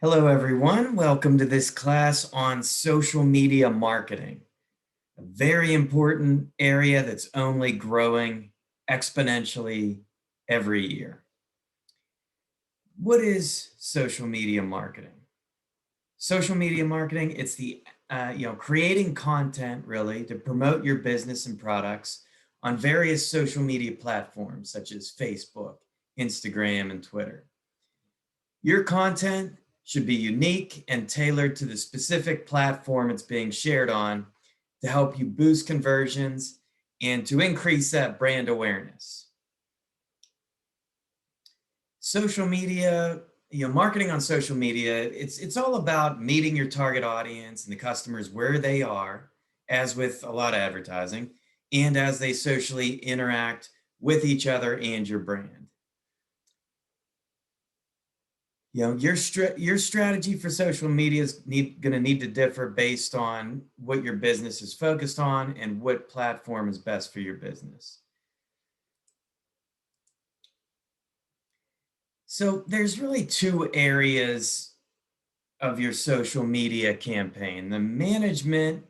Hello, everyone. Welcome to this class on social media marketing, a very important area that's only growing exponentially every year. What is social media marketing? Social media marketing, it's the creating content really to promote your business and products on various social media platforms such as Facebook, Instagram, and Twitter. Your content should be unique and tailored to the specific platform it's being shared on to help you boost conversions and to increase that brand awareness. Social media, marketing on social media, it's all about meeting your target audience and the customers where they are, as with a lot of advertising, and as they socially interact with each other and your brand. Your strategy for social media is going to need to differ based on what your business is focused on and what platform is best for your business. So there's really two areas of your social media campaign: the management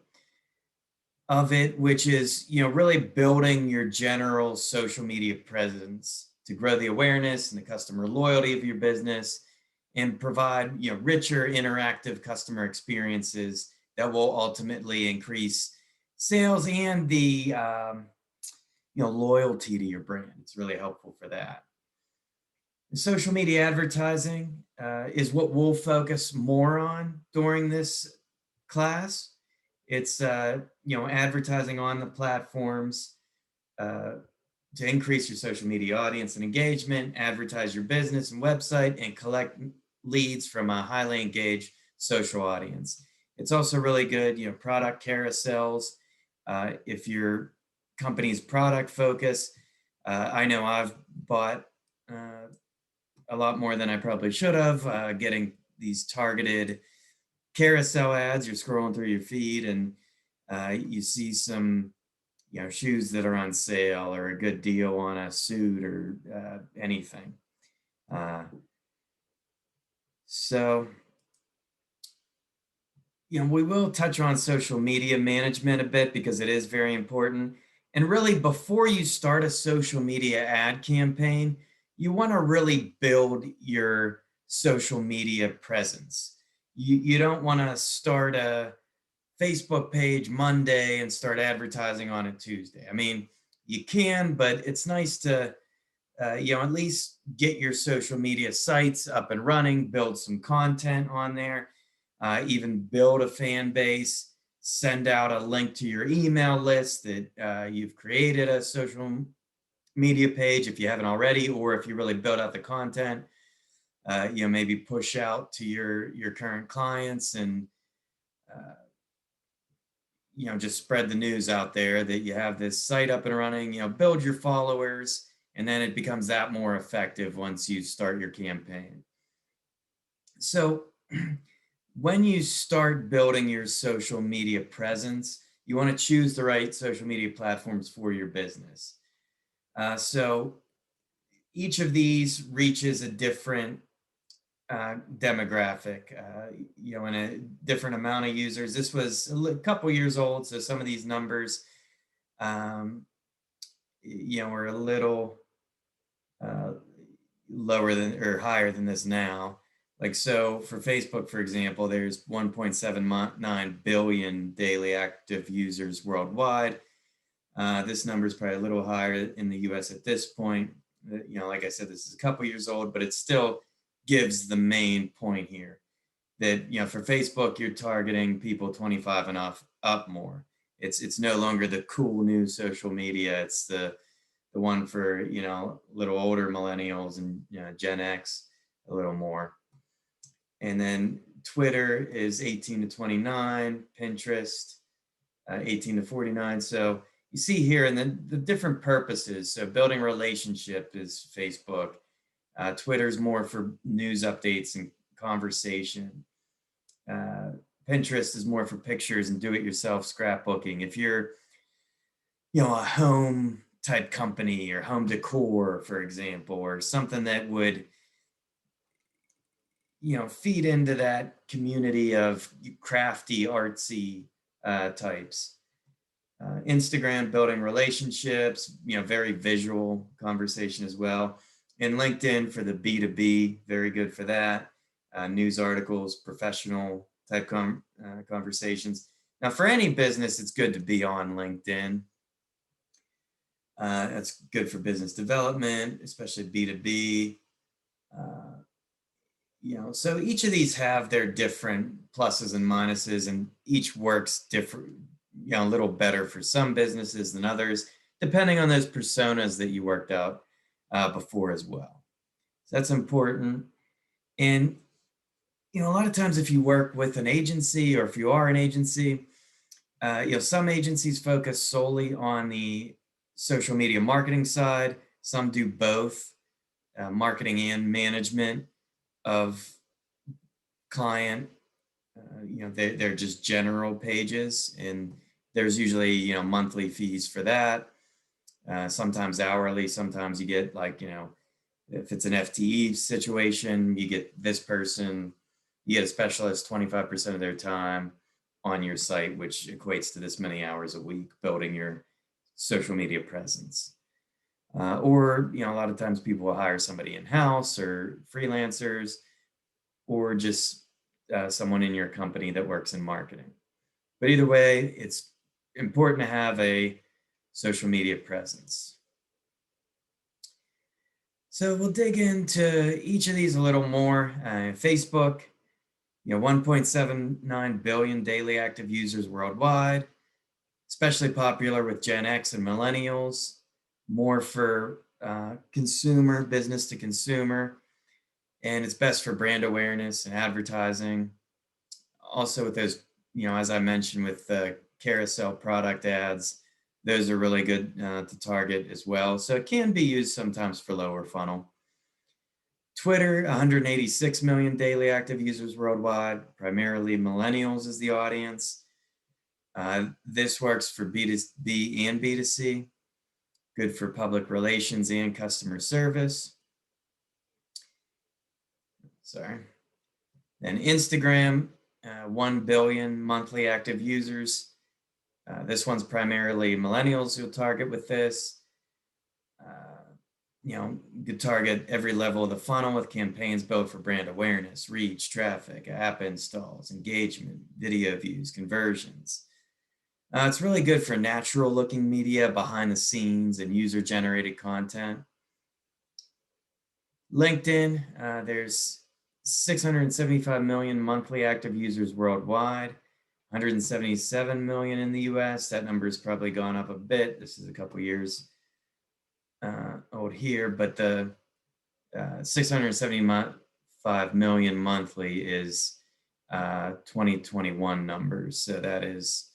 of it, which is really building your general social media presence to grow the awareness and the customer loyalty of your business and provide richer interactive customer experiences that will ultimately increase sales and the loyalty to your brand. It's really helpful for that. Social media advertising is what we'll focus more on during this class. It's advertising on the platforms to increase your social media audience and engagement, advertise your business and website, and collect leads from a highly engaged social audience. It's also really good, product carousels. If your company's product focus, I know I've bought a lot more than I probably should have, getting these targeted carousel ads. You're scrolling through your feed and you see some shoes that are on sale or a good deal on a suit or anything. So we will touch on social media management a bit because it is very important. And really, before you start a social media ad campaign, you want to really build your social media presence. You don't want to start a Facebook page Monday and start advertising on it Tuesday. I mean, you can, but it's nice to, at least get your social media sites up and running, build some content on there, even build a fan base, send out a link to your email list that you've created a social media page if you haven't already, or if you really build out the content, maybe push out to your current clients and just spread the news out there that you have this site up and running, build your followers, and then it becomes that more effective once you start your campaign. So when you start building your social media presence, you want to choose the right social media platforms for your business. So each of these reaches a different demographic, and a different amount of users. This was a couple years old, so some of these numbers, were a little lower than or higher than this now. Like, so for Facebook, for example, there's 1.79 billion daily active users worldwide. This number is probably a little higher in the US at this point. Like I said, this is a couple years old, but it still gives the main point here that, for Facebook, you're targeting people 25 and up more. It's no longer the cool new social media. It's the one for, a little older millennials and Gen X a little more. And then Twitter is 18 to 29, Pinterest 18 to 49. So you see here, and then the different purposes. So building relationship is Facebook. Twitter's more for news updates and conversation. Pinterest is more for pictures and do-it-yourself scrapbooking. If you're, a home type company or home decor, for example, or something that would, feed into that community of crafty, artsy types. Instagram, building relationships, very visual conversation as well. And LinkedIn for the B2B, very good for that. News articles, professional type conversations. Now, for any business, it's good to be on LinkedIn. That's good for business development, especially B2B. So each of these have their different pluses and minuses, and each works different, a little better for some businesses than others, depending on those personas that you worked out before as well. So that's important. And, a lot of times if you work with an agency or if you are an agency, some agencies focus solely on the social media marketing side. Some do both marketing and management of client. They're just general pages, and there's usually monthly fees for that. Sometimes hourly. Sometimes you get if it's an FTE situation, you get this person, you get a specialist 25% of their time on your site, which equates to this many hours a week building your social media presence. Or a lot of times people will hire somebody in-house or freelancers, or just someone in your company that works in marketing. But either way, it's important to have a social media presence. So we'll dig into each of these a little more. Facebook, 1.79 billion daily active users worldwide, especially popular with Gen X and millennials, more for consumer, business to consumer, and it's best for brand awareness and advertising. Also with those, as I mentioned with the carousel product ads, those are really good to target as well. So it can be used sometimes for lower funnel. Twitter, 186 million daily active users worldwide, primarily millennials is the audience. This works for B2B and B2C, good for public relations and customer service. Sorry. Then Instagram, 1 billion monthly active users. This one's primarily millennials who'll target with this. You could target every level of the funnel with campaigns both for brand awareness, reach, traffic, app installs, engagement, video views, conversions. It's really good for natural looking media, behind the scenes, and user generated content. LinkedIn, there's 675 million monthly active users worldwide, 177 million in the US. That number has probably gone up a bit. This is a couple years old here, but the 675 million monthly is 2021 numbers. So that is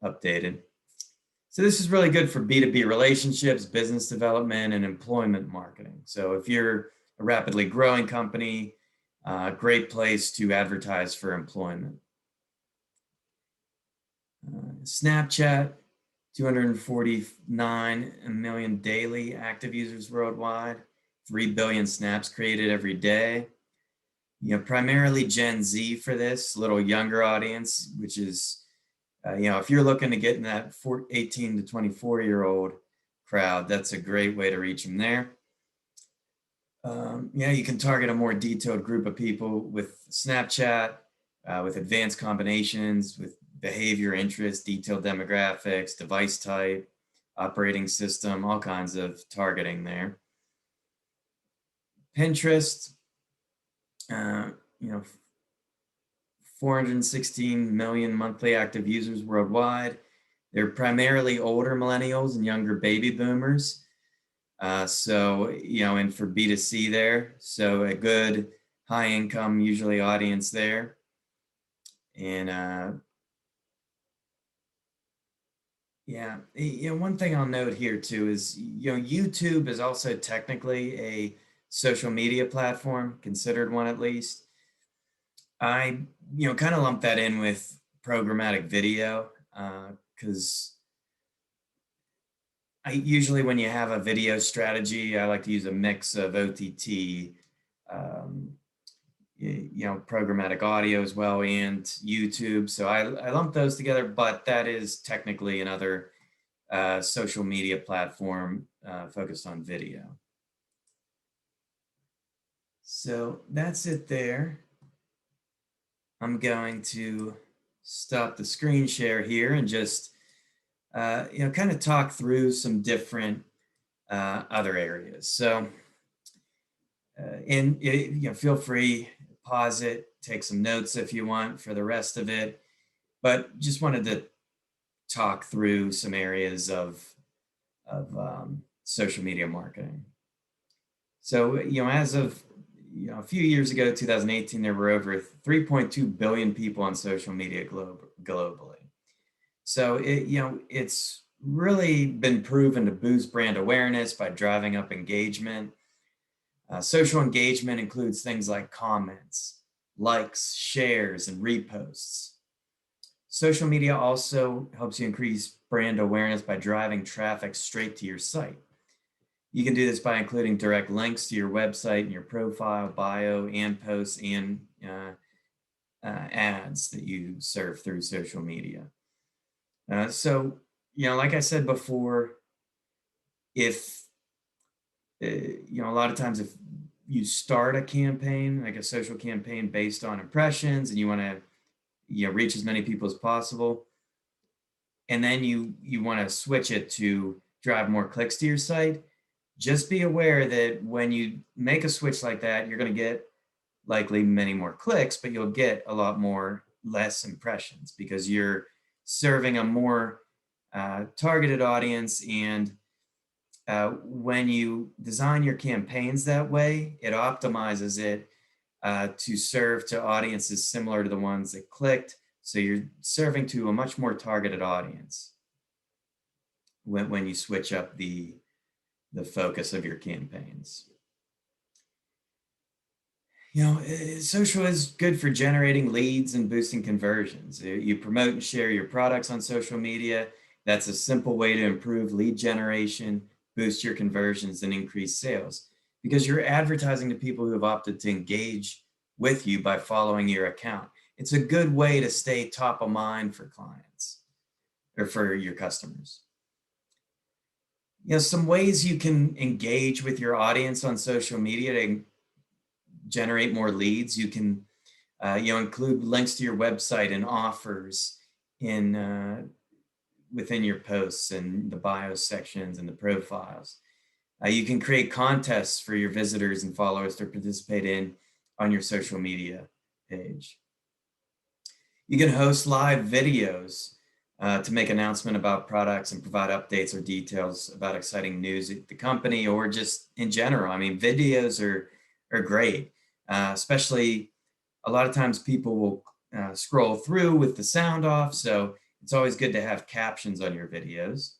updated. So this is really good for B2B relationships, business development, and employment marketing. So if you're a rapidly growing company, great place to advertise for employment. Snapchat, 249 million daily active users worldwide, 3 billion snaps created every day. Primarily Gen Z for this, little younger audience, which is, if you're looking to get in that 18 to 24-year-old crowd, that's a great way to reach them there. You can target a more detailed group of people with Snapchat, with advanced combinations, with behavior, interest, detailed demographics, device type, operating system, all kinds of targeting there. Pinterest, 416 million monthly active users worldwide. They're primarily older millennials and younger baby boomers. And for B2C there, so a good high income usually audience there. And one thing I'll note here too is, YouTube is also technically a social media platform, considered one at least. I, kind of lump that in with programmatic video because I usually, when you have a video strategy, I like to use a mix of OTT, programmatic audio as well, and YouTube. So I lump those together, but that is technically another social media platform focused on video. So that's it there. I'm going to stop the screen share here and just kind of talk through some different other areas. So, feel free, pause it, take some notes if you want for the rest of it. But just wanted to talk through some areas of social media marketing. So, as of a few years ago, 2018, there were over 3.2 billion people on social media globally. So it's really been proven to boost brand awareness by driving up engagement. Social engagement includes things like comments, likes, shares, and reposts. Social media also helps you increase brand awareness by driving traffic straight to your site. You can do this by including direct links to your website and your profile, bio, and posts and ads that you serve through social media. So, like I said before, if, a lot of times if you start a campaign, like a social campaign based on impressions, and you want to, reach as many people as possible, and then you want to switch it to drive more clicks to your site, just be aware that when you make a switch like that, you're going to get likely many more clicks, but you'll get a lot less impressions because you're serving a more targeted audience. And when you design your campaigns that way, it optimizes it to serve to audiences similar to the ones that clicked. So you're serving to a much more targeted audience when you switch up the focus of your campaigns. Social is good for generating leads and boosting conversions. You promote and share your products on social media. That's a simple way to improve lead generation, boost your conversions, and increase sales because you're advertising to people who have opted to engage with you by following your account. It's a good way to stay top of mind for clients or for your customers. Some ways you can engage with your audience on social media to generate more leads. You can include links to your website and offers within your posts and the bio sections and the profiles. You can create contests for your visitors and followers to participate in on your social media page. You can host live videos to make announcement about products and provide updates or details about exciting news at the company or just in general. I mean, videos are great, especially a lot of times people will scroll through with the sound off. So it's always good to have captions on your videos.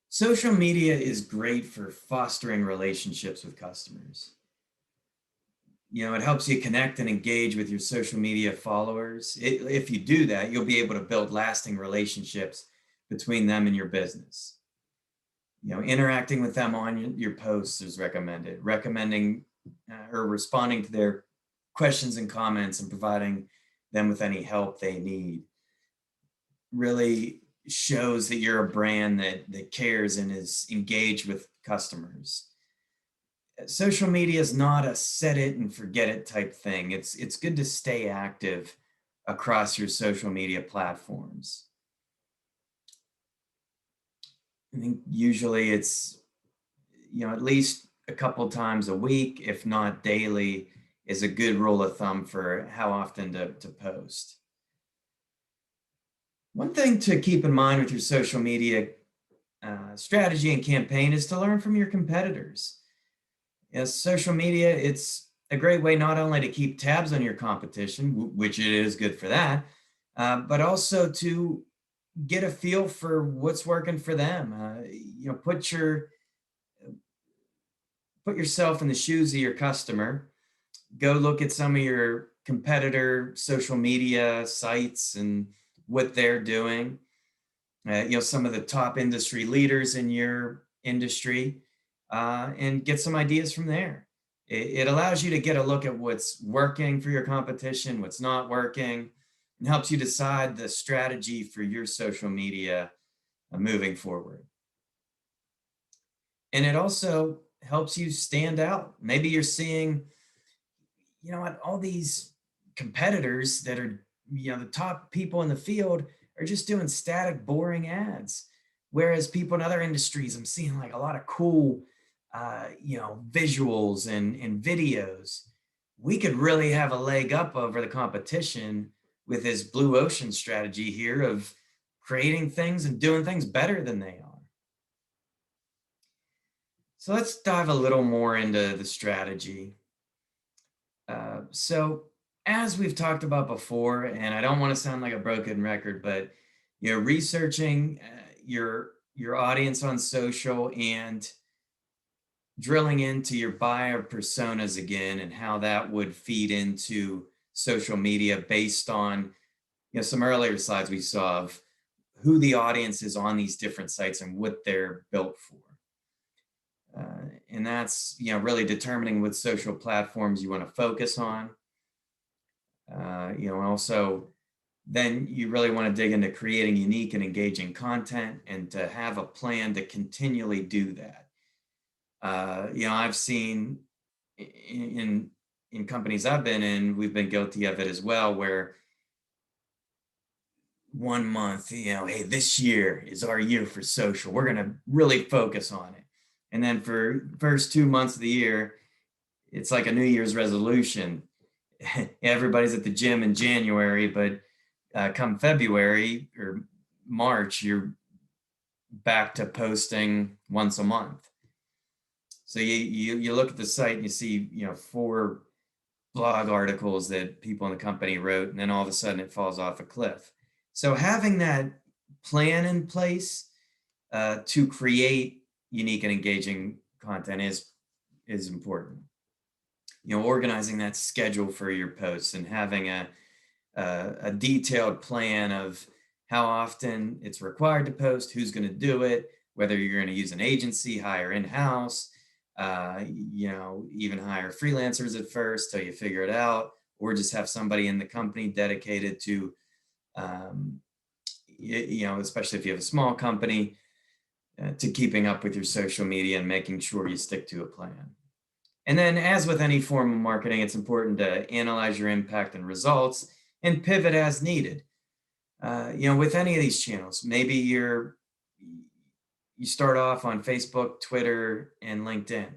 Social media is great for fostering relationships with customers. It helps you connect and engage with your social media followers. If you do that, you'll be able to build lasting relationships between them and your business. Interacting with them on your posts is recommended. Recommending or responding to their questions and comments and providing them with any help they need really shows that you're a brand that cares and is engaged with customers. Social media is not a set it and forget it type thing. It's good to stay active across your social media platforms. I think usually it's, at least a couple times a week, if not daily, is a good rule of thumb for how often to post. One thing to keep in mind with your social media strategy and campaign is to learn from your competitors. Social media, it's a great way not only to keep tabs on your competition, which it is good for that, but also to get a feel for what's working for them. Put yourself in the shoes of your customer. Go look at some of your competitor social media sites and what they're doing. Some of the top industry leaders in your industry, and get some ideas from there. It allows you to get a look at what's working for your competition, what's not working, and helps you decide the strategy for your social media moving forward. And it also helps you stand out. Maybe you're seeing, you know what, all these competitors that are, the top people in the field are just doing static, boring ads. Whereas people in other industries, I'm seeing like a lot of cool, visuals and videos. We could really have a leg up over the competition with this blue ocean strategy here of creating things and doing things better than they are. So let's dive a little more into the strategy. So as we've talked about before, and I don't want to sound like a broken record, but researching your audience on social and drilling into your buyer personas again and how that would feed into social media based on some earlier slides we saw of who the audience is on these different sites and what they're built for. And that's really determining what social platforms you want to focus on. Also then you really want to dig into creating unique and engaging content and to have a plan to continually do that. I've seen in companies I've been in, we've been guilty of it as well, where one month, hey, this year is our year for social. We're going to really focus on it. And then for first 2 months of the year, it's like a New Year's resolution. Everybody's at the gym in January, but come February or March, you're back to posting once a month. So you look at the site and you see 4 blog articles that people in the company wrote, and then all of a sudden it falls off a cliff. So having that plan in place to create unique and engaging content is important. Organizing that schedule for your posts and having a detailed plan of how often it's required to post, who's going to do it, whether you're going to use an agency, hire in-house, even hire freelancers at first till you figure it out, or just have somebody in the company dedicated to, especially if you have a small company, to keeping up with your social media and making sure you stick to a plan. And then, as with any form of marketing, it's important to analyze your impact and results and pivot as needed. With any of these channels, maybe you start off on Facebook, Twitter, and LinkedIn.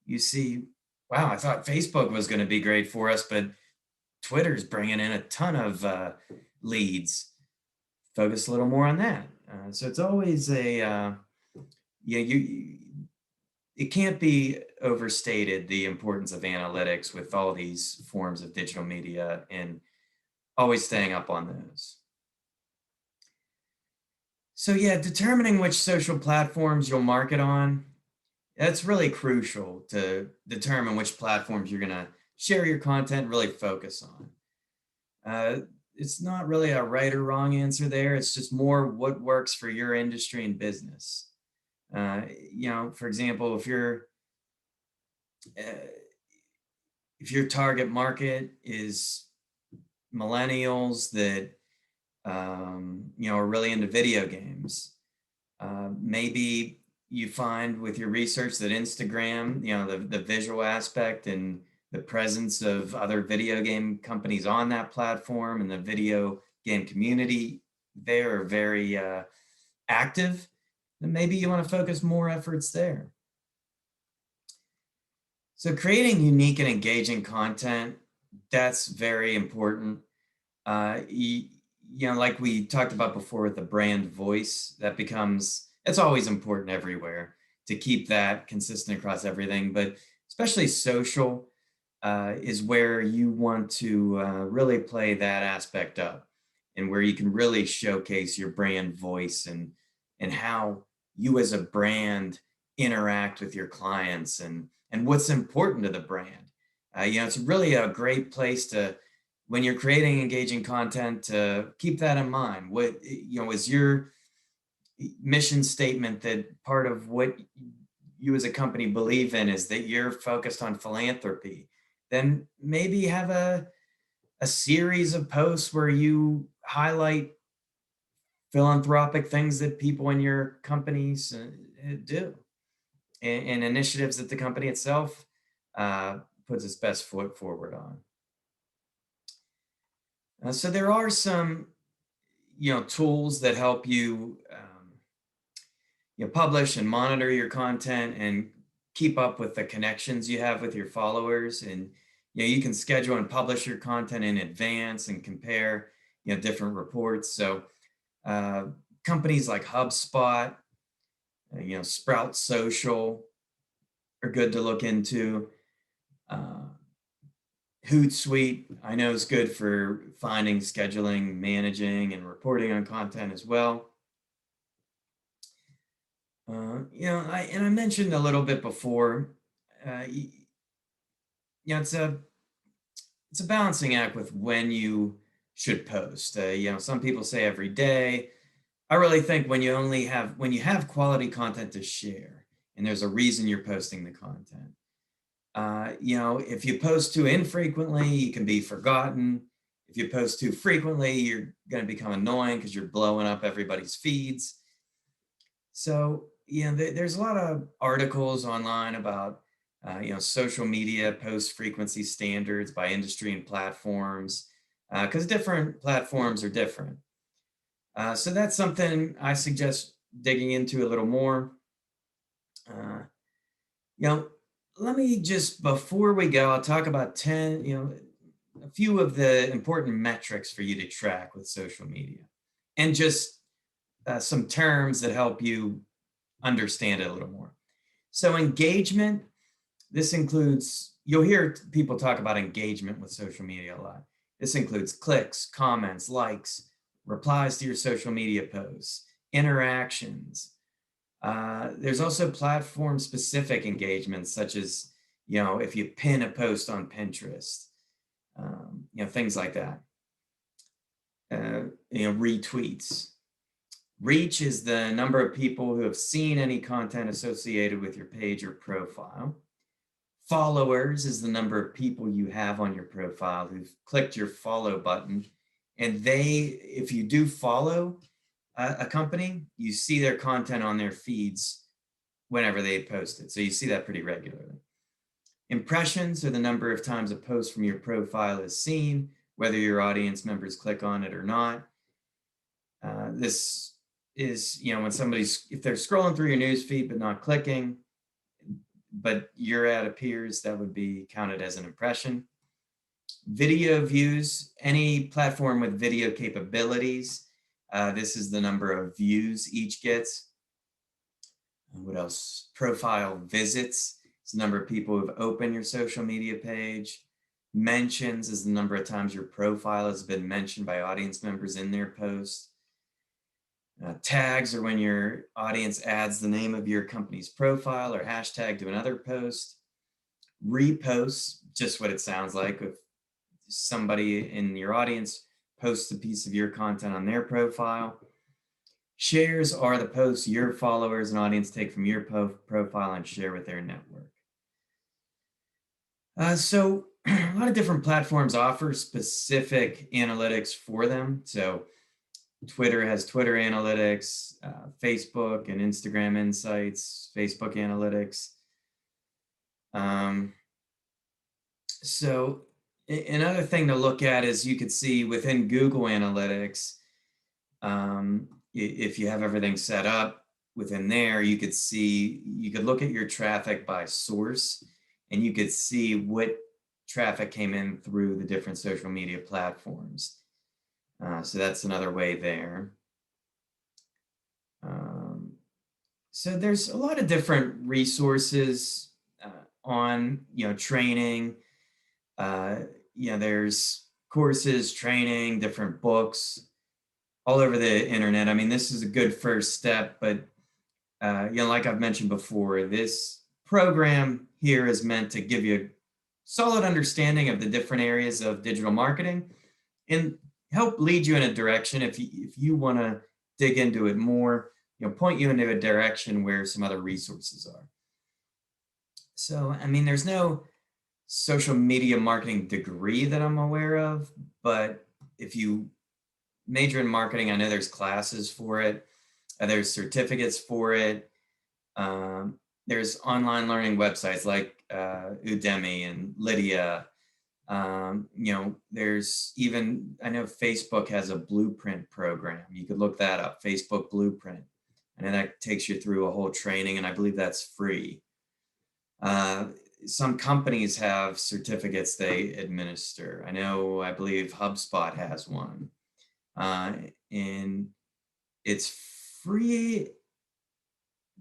You see, wow, I thought Facebook was going to be great for us, but Twitter's bringing in a ton of leads. Focus a little more on that. So it's always it can't be overstated the importance of analytics with all these forms of digital media and always staying up on those. So determining which social platforms you'll market on, that's really crucial to determine which platforms you're going to share your content, really focus on. It's not really a right or wrong answer there. It's just more what works for your industry and business. For example, if your target market is millennials that are really into video games, maybe you find with your research that Instagram, the visual aspect and the presence of other video game companies on that platform and the video game community, they are very active, then maybe you want to focus more efforts there. So creating unique and engaging content, that's very important. Like we talked about before with the brand voice, it's always important everywhere to keep that consistent across everything, but especially social is where you want to really play that aspect up and where you can really showcase your brand voice and how you as a brand interact with your clients and what's important to the brand. It's really a great place to, when you're creating engaging content, to keep that in mind. What, is your mission statement that part of what you as a company believe in is that you're focused on philanthropy, then maybe have a series of posts where you highlight philanthropic things that people in your companies do, and initiatives that the company itself uh, puts its best foot forward on. So there are some, tools that help you, publish and monitor your content and keep up with the connections you have with your followers. And you can schedule and publish your content in advance and compare, different reports. So uh, companies like HubSpot, Sprout Social are good to look into. Uh, Hootsuite, I know, is good for finding, scheduling, managing, and reporting on content as well. I mentioned a little bit before. It's a balancing act with when you should post. Some people say every day. I really think when you have quality content to share, and there's a reason you're posting the content. If you post too infrequently, you can be forgotten. If you post too frequently, you're going to become annoying because you're blowing up everybody's feeds. So, there's a lot of articles online about, social media post frequency standards by industry and platforms, because different platforms are different. So that's something I suggest digging into a little more. Uh, you know, Let me just, before we go, I'll talk about 10, a few of the important metrics for you to track with social media, and just some terms that help you understand it a little more. So engagement, this includes, you'll hear people talk about engagement with social media a lot. This includes clicks, comments, likes, replies to your social media posts, interactions. There's also platform specific engagements, such as, if you pin a post on Pinterest, things like that. Retweets. Reach is the number of people who have seen any content associated with your page or profile. Followers is the number of people you have on your profile who've clicked your follow button. And if you do follow a company, you see their content on their feeds whenever they post it. So you see that pretty regularly. Impressions are the number of times a post from your profile is seen, whether your audience members click on it or not. This is, when if they're scrolling through your news feed but not clicking, but your ad appears, that would be counted as an impression. Video views, any platform with video capabilities, this is the number of views each gets. What else? Profile visits, it's the number of people who've opened your social media page. Mentions is the number of times your profile has been mentioned by audience members in their post. Tags are when your audience adds the name of your company's profile or hashtag to another post. Reposts, just what it sounds like. If somebody in your audience posts a piece of your content on their profile. Shares are the posts your followers and audience take from your profile and share with their network. So a lot of different platforms offer specific analytics for them. So Twitter has Twitter analytics, Facebook and Instagram insights, Facebook analytics. So another thing to look at is you could see within Google Analytics, if you have everything set up within there, you could look at your traffic by source, and you could see what traffic came in through the different social media platforms. So that's another way there. So there's a lot of different resources on, training. There's courses, training, different books all over the internet. I mean, this is a good first step, but like I've mentioned before, this program here is meant to give you a solid understanding of the different areas of digital marketing and help lead you in a direction if you want to dig into it more, point you into a direction where some other resources are. So, I mean, there's no social media marketing degree that I'm aware of, but if you major in marketing, I know there's classes for it, there's certificates for it. Um, there's online learning websites like Udemy and Lydia. There's even, I know Facebook has a blueprint program. You could look that up, Facebook Blueprint. And that takes you through a whole training, and I believe that's free. Uh, some companies have certificates they administer. I believe HubSpot has one. Uh, and it's free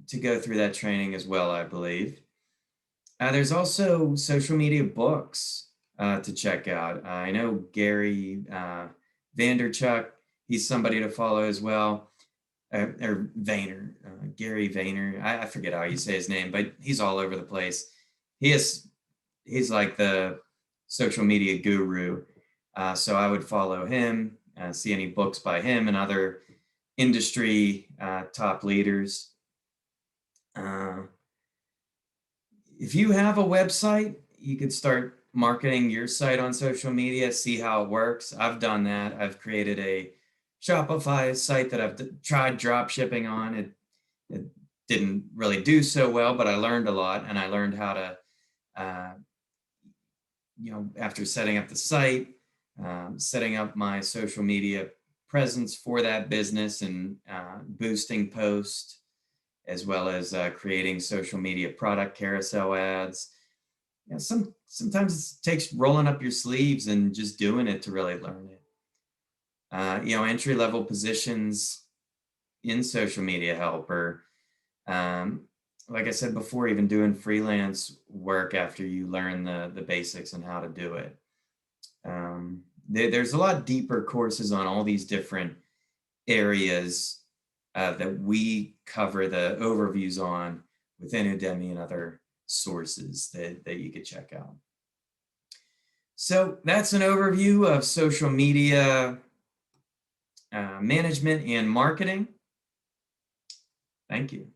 to go through that training as well, I believe. There's also social media books to check out. I know Gary Vanderchuck, he's somebody to follow as well. Or Vayner, Gary Vayner. I forget how you say his name, but he's all over the place. He's like the social media guru. So I would follow him, see any books by him and other industry top leaders. If you have a website, you could start marketing your site on social media, see how it works. I've done that. I've created a Shopify site that I've tried drop shipping on. It didn't really do so well, but I learned a lot, and I learned how to, uh, after setting up the site, setting up my social media presence for that business and boosting posts, as well as creating social media product carousel ads. Sometimes it takes rolling up your sleeves and just doing it to really learn it. Entry level positions in social media help, or like I said before, even doing freelance work after you learn the basics and how to do it. There's a lot deeper courses on all these different areas that we cover the overviews on within Udemy and other sources that you could check out. So that's an overview of social media management and marketing. Thank you.